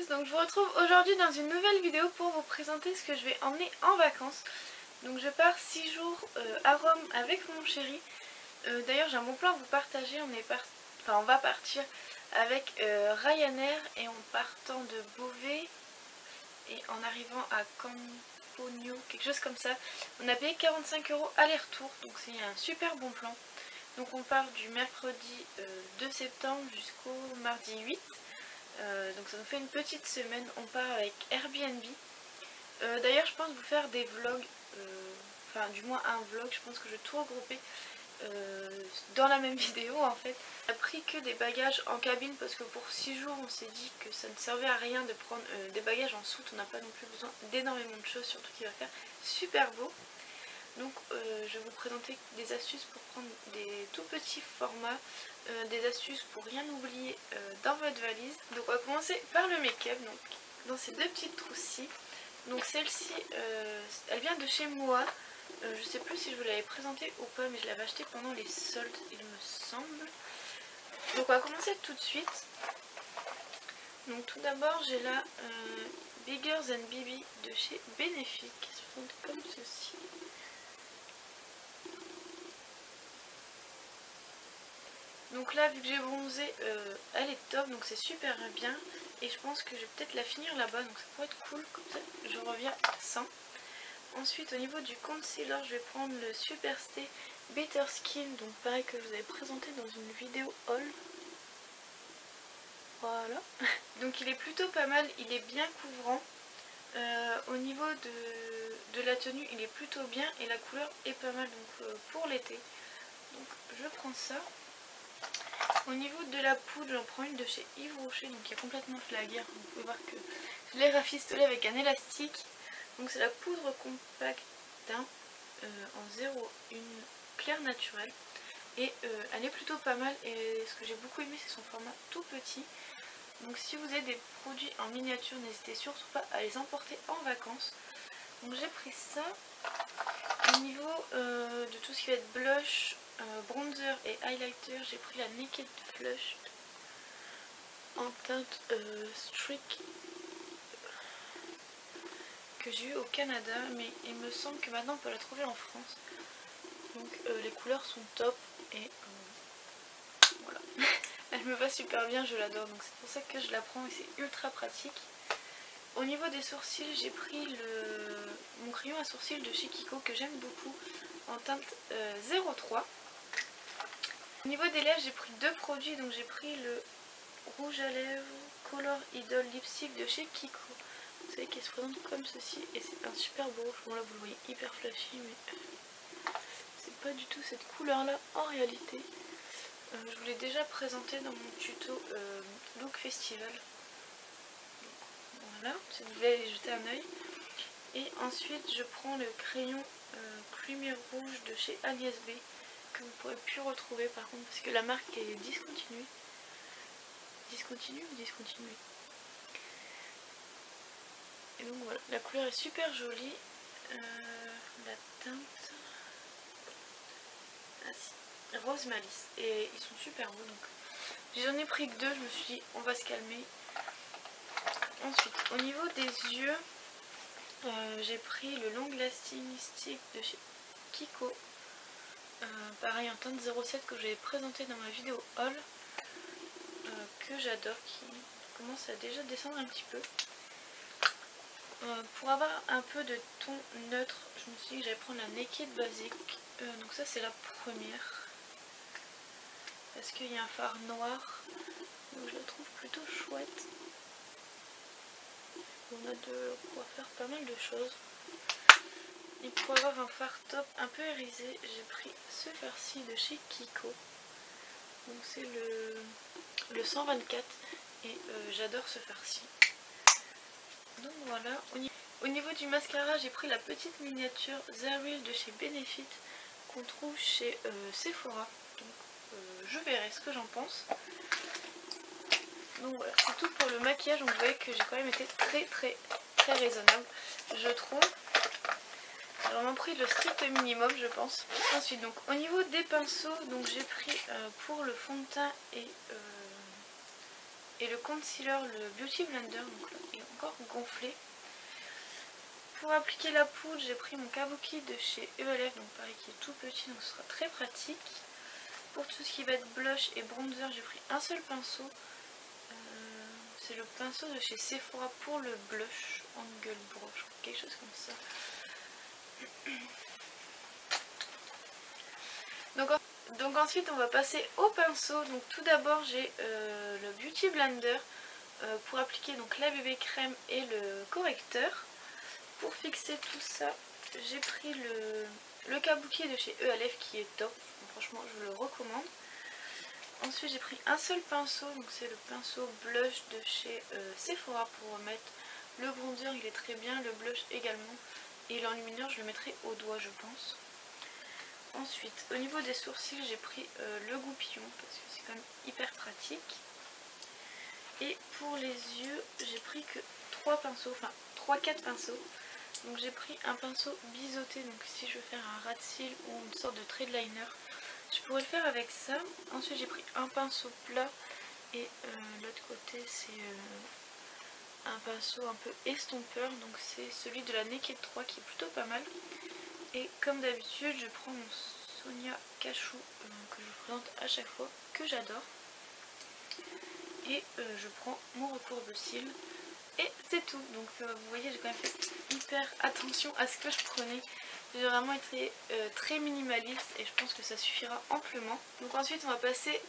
tous, donc je vous retrouve aujourd'hui dans une nouvelle vidéo pour vous présenter ce que je vais emmener en vacances. Donc je pars 6 jours à Rome avec mon chéri. D'ailleurs j'ai un bon plan à vous partager, on va partir avec Ryanair et en partant de Beauvais et en arrivant à Campogno, quelque chose comme ça. On a payé 45 € aller-retour, donc c'est un super bon plan. Donc on part du mercredi 2 septembre jusqu'au mardi 8. Donc ça nous fait une petite semaine. On part avec Airbnb. D'ailleurs je pense vous faire des vlogs, enfin du moins un vlog, je pense que je vais tout regrouper dans la même vidéo en fait. On a pris que des bagages en cabine parce que pour 6 jours on s'est dit que ça ne servait à rien de prendre des bagages en soute. On n'a pas non plus besoin d'énormément de choses, surtout qu'il va faire super beau. Donc je vais vous présenter des astuces pour prendre des tout petits formats, des astuces pour rien oublier dans votre valise. Donc on va commencer par le make-up, donc dans ces deux petites trousses-ci. Donc celle-ci, elle vient de chez Moa. Je sais plus si je vous l'avais présentée ou pas, mais je l'avais achetée pendant les soldes il me semble. Donc on va commencer tout de suite. Donc tout d'abord j'ai là Bigger Than BB de chez Benefit, qui se présente comme ceci. Donc là vu que j'ai bronzé, elle est top, donc c'est super bien. Et je pense que je vais peut-être la finir là-bas, donc ça pourrait être cool, comme ça je reviens sans. Ensuite au niveau du concealer, je vais prendre le Super Stay Better Skin, donc pareil que je vous avais présenté dans une vidéo haul. Voilà. Donc il est plutôt pas mal, il est bien couvrant. Au niveau de la tenue il est plutôt bien et la couleur est pas mal donc pour l'été. Donc je prends ça. Au niveau de la poudre, j'en prends une de chez Yves Rocher, donc qui est complètement flagueur. Vous pouvez voir que je l'ai rafistolée avec un élastique. Donc c'est la poudre compacte en 0,1 clair naturel. Et elle est plutôt pas mal et ce que j'ai beaucoup aimé c'est son format tout petit. Donc si vous avez des produits en miniature, n'hésitez surtout pas à les emporter en vacances. Donc j'ai pris ça. Au niveau de tout ce qui va être blush, bronzer et highlighter, j'ai pris la Naked Flush en teinte Streak que j'ai eu au Canada, mais il me semble que maintenant on peut la trouver en France. Donc les couleurs sont top et voilà. Elle me va super bien, je l'adore, donc c'est pour ça que je la prends et c'est ultra pratique. Au niveau des sourcils, j'ai pris mon crayon à sourcils de chez Kiko que j'aime beaucoup en teinte 03. Au niveau des lèvres, j'ai pris deux produits, donc j'ai pris le rouge à lèvres Color Idol Lipstick de chez Kiko. Vous savez qu'il se présente comme ceci et c'est un super beau rouge. Bon là vous le voyez hyper flashy, mais c'est pas du tout cette couleur là en réalité. Je vous l'ai déjà présenté dans mon tuto Look Festival. Voilà, si vous voulez aller jeter un oeil. Et ensuite je prends le crayon lumière rouge de chez Alias B, que vous ne pourrez plus retrouver par contre parce que la marque est discontinuée. Discontinue ou discontinuée? Et donc voilà, la couleur est super jolie. La teinte... Ah si, Rose Malice. Et ils sont super beaux donc. J'en ai pris que deux, je me suis dit on va se calmer. Ensuite, au niveau des yeux, j'ai pris le Long Lasting Stick de chez Kiko. Pareil en teinte 07 que j'avais présenté dans ma vidéo haul. Que j'adore, qui commence à déjà descendre un petit peu. Pour avoir un peu de ton neutre, je me suis dit que j'allais prendre la Naked Basic. Donc ça c'est la première. Parce qu'il y a un fard noir. Donc je la trouve plutôt chouette. On a de quoi faire pas mal de choses. Et pour avoir un fard top un peu irisé, j'ai pris ce fard-ci de chez Kiko. Donc c'est le 124 et j'adore ce fard-ci. Donc voilà, au niveau du mascara, j'ai pris la petite miniature The Real de chez Benefit qu'on trouve chez Sephora. Donc je verrai ce que j'en pense. Donc voilà, c'est tout pour le maquillage. Donc vous voyez que j'ai quand même été très raisonnable, je trouve. J'ai vraiment pris le strict minimum je pense. Ensuite donc au niveau des pinceaux, donc j'ai pris pour le fond de teint et et le concealer, le Beauty Blender, donc là il est encore gonflé. Pour appliquer la poudre, j'ai pris mon kabuki de chez ELF, donc pareil qui est tout petit, donc ce sera très pratique. Pour tout ce qui va être blush et bronzer, j'ai pris un seul pinceau. C'est le pinceau de chez Sephora pour le blush, Angle Brush, quelque chose comme ça. Donc ensuite on va passer au pinceau. Donc tout d'abord j'ai le Beauty Blender pour appliquer donc la bébé crème et le correcteur. Pour fixer tout ça, j'ai pris le kabuki de chez ELF qui est top, franchement je le recommande. Ensuite j'ai pris un seul pinceau, donc c'est le pinceau blush de chez Sephora pour mettre le bronzer, il est très bien, le blush également, et l'enlumineur je le mettrai au doigt je pense. Ensuite au niveau des sourcils j'ai pris le goupillon parce que c'est quand même hyper pratique. Et pour les yeux j'ai pris que 3 pinceaux, enfin 3-4 pinceaux. Donc j'ai pris un pinceau biseauté, donc si je veux faire un ras de cils ou une sorte de trait de liner, je pourrais le faire avec ça. Ensuite j'ai pris un pinceau plat et l'autre côté c'est un pinceau un peu estompeur, donc c'est celui de la Naked 3 qui est plutôt pas mal. Et comme d'habitude je prends mon Sonia Cachou que je vous présente à chaque fois, que j'adore. Et je prends mon recourbe-cils. Et c'est tout, donc vous voyez j'ai quand même fait hyper attention à ce que je prenais. J'ai vraiment été très minimaliste et je pense que ça suffira amplement. Donc ensuite on va passer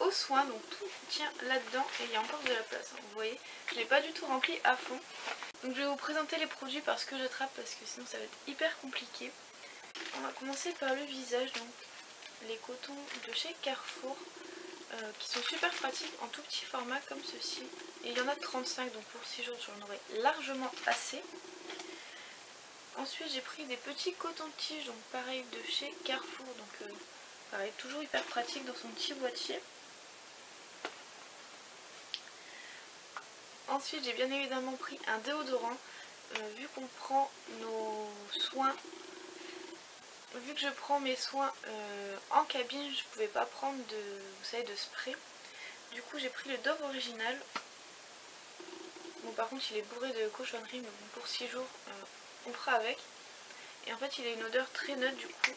aux soins, donc tout tient là-dedans et il y a encore de la place, hein. Vous voyez, je l'ai pas du tout rempli à fond. Donc je vais vous présenter les produits par ce que j'attrape parce que sinon ça va être hyper compliqué. On va commencer par le visage, donc les cotons de chez Carrefour. Qui sont super pratiques en tout petit format comme ceci. Et il y en a 35, donc pour 6 jours j'en aurai largement assez. Ensuite j'ai pris des petits cotons-tiges, donc pareil de chez Carrefour, donc pareil toujours hyper pratique dans son petit boîtier. Ensuite j'ai bien évidemment pris un déodorant, vu qu'on prend nos soins. Vu que je prends mes soins en cabine, je pouvais pas prendre vous savez, de spray. Du coup j'ai pris le Dove original. Bon par contre il est bourré de cochonneries, mais bon, pour 6 jours on fera avec. Et en fait il a une odeur très neutre, du coup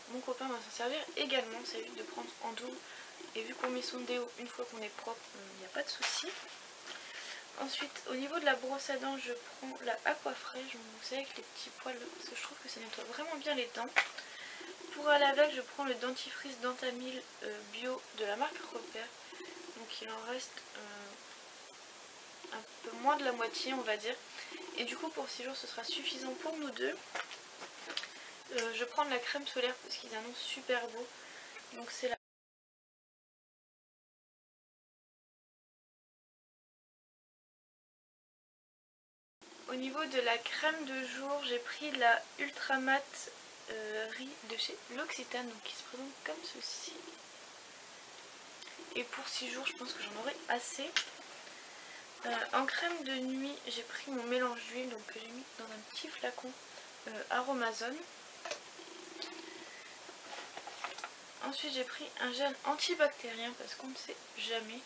mon copain va s'en servir également. Ça évite de prendre en double. Et vu qu'on met son déo une fois qu'on est propre, il n'y a pas de souci. Ensuite au niveau de la brosse à dents je prends la Aquafresh, vous savez avec les petits poils, parce que je trouve que ça nettoie vraiment bien les dents. Pour aller avec je prends le dentifrice Dentamil bio de la marque Repère. Donc il en reste un peu moins de la moitié on va dire. Et du coup pour 6 jours ce sera suffisant pour nous deux. Je prends de la crème solaire parce qu'ils annoncent super beau. Donc c'est la Au niveau de la crème de jour, j'ai pris la Ultra Matte Riz de chez L'Occitane, donc qui se présente comme ceci. Et pour 6 jours, je pense que j'en aurai assez. En crème de nuit, j'ai pris mon mélange d'huile, donc que j'ai mis dans un petit flacon Aromazone. Ensuite, j'ai pris un gel antibactérien parce qu'on ne sait jamais.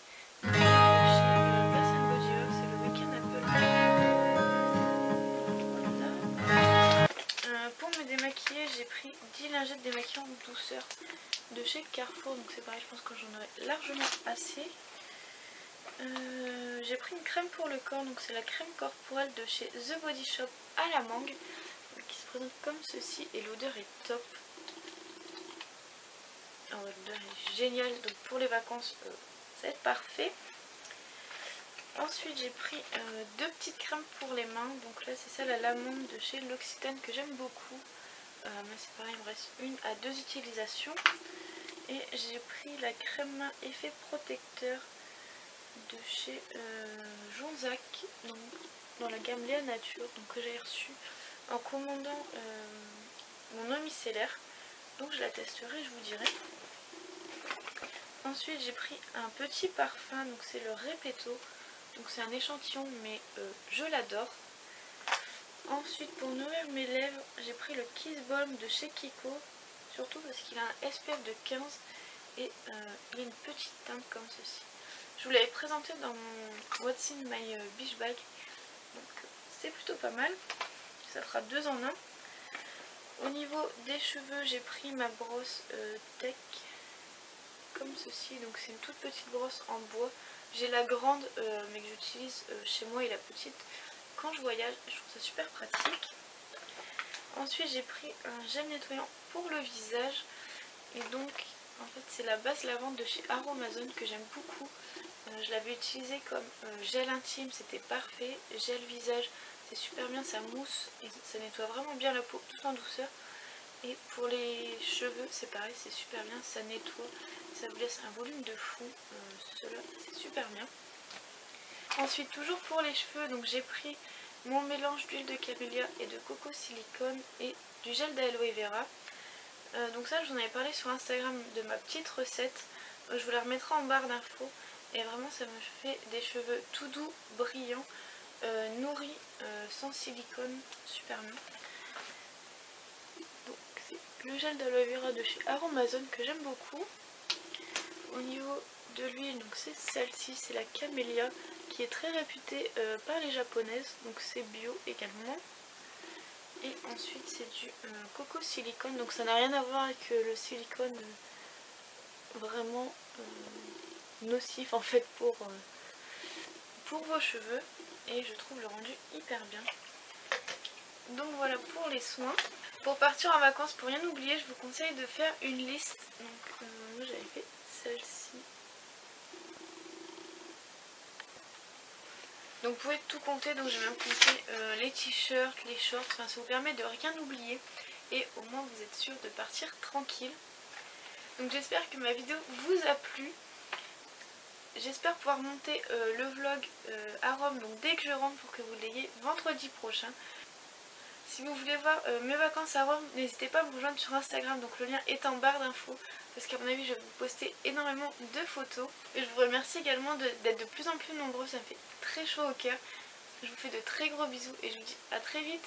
Pour me démaquiller, j'ai pris 10 lingettes démaquillantes douceur de chez Carrefour, donc c'est pareil, je pense que j'en aurai largement assez. J'ai pris une crème pour le corps, donc c'est la crème corporelle de chez The Body Shop à la mangue, qui se présente comme ceci et l'odeur est top. Oh, l'odeur est géniale, donc pour les vacances ça va être parfait. Ensuite j'ai pris 2 petites crèmes pour les mains, donc là c'est celle à l'amande de chez L'Occitane que j'aime beaucoup, mais c'est pareil, il me reste 1 à 2 utilisations. Et j'ai pris la crème main effet protecteur de chez Jonzac, donc dans la gamme Léa Nature, donc que j'ai reçue en commandant mon eau micellaire, donc je la testerai, je vous dirai. Ensuite j'ai pris un petit parfum, donc c'est le Repetto. Donc c'est un échantillon mais je l'adore. Ensuite pour nourrir mes lèvres j'ai pris le Kiss Balm de chez Kiko. Surtout parce qu'il a un SPF de 15 et il a une petite teinte comme ceci. Je vous l'avais présenté dans mon What's in my beach bag. Donc c'est plutôt pas mal. Ça fera 2 en 1. Au niveau des cheveux, j'ai pris ma brosse Tech comme ceci. Donc c'est une toute petite brosse en bois. J'ai la grande mais que j'utilise chez moi et la petite quand je voyage. Je trouve ça super pratique. Ensuite j'ai pris un gel nettoyant pour le visage. Et donc en fait c'est la base lavande de chez Aromazone que j'aime beaucoup. Je l'avais utilisé comme gel intime, c'était parfait. Gel visage, c'est super bien, ça mousse et ça nettoie vraiment bien la peau tout en douceur. Et pour les cheveux c'est pareil, c'est super bien, ça nettoie, ça vous laisse un volume de fou. Cela c'est super bien. Ensuite toujours pour les cheveux, donc j'ai pris mon mélange d'huile de camélia et de coco silicone et du gel d'aloe vera. Donc ça je vous en avais parlé sur Instagram de ma petite recette. Je vous la remettrai en barre d'infos. Et vraiment ça me fait des cheveux tout doux, brillants, nourris, sans silicone, super bien. Donc c'est le gel d'aloe vera de chez Aromazone que j'aime beaucoup. Au niveau de l'huile, donc c'est celle-ci, c'est la camélia qui est très réputée par les japonaises, donc c'est bio également. Et ensuite c'est du coco silicone, donc ça n'a rien à voir avec le silicone vraiment nocif en fait pour vos cheveux, et je trouve le rendu hyper bien. Donc voilà pour les soins. Pour partir en vacances, pour rien oublier, je vous conseille de faire une liste. Donc moi j'avais fait celle-ci. Donc vous pouvez tout compter, donc j'ai même compté les t-shirts, les shorts, enfin ça vous permet de rien oublier et au moins vous êtes sûr de partir tranquille. Donc j'espère que ma vidéo vous a plu. J'espère pouvoir monter le vlog à Rome donc dès que je rentre pour que vous l'ayez vendredi prochain. Si vous voulez voir mes vacances à Rome, n'hésitez pas à me rejoindre sur Instagram, donc le lien est en barre d'infos. Parce qu'à mon avis je vais vous poster énormément de photos. Et je vous remercie également d'être de plus en plus nombreux, ça me fait très chaud au cœur. Je vous fais de très gros bisous et je vous dis à très vite.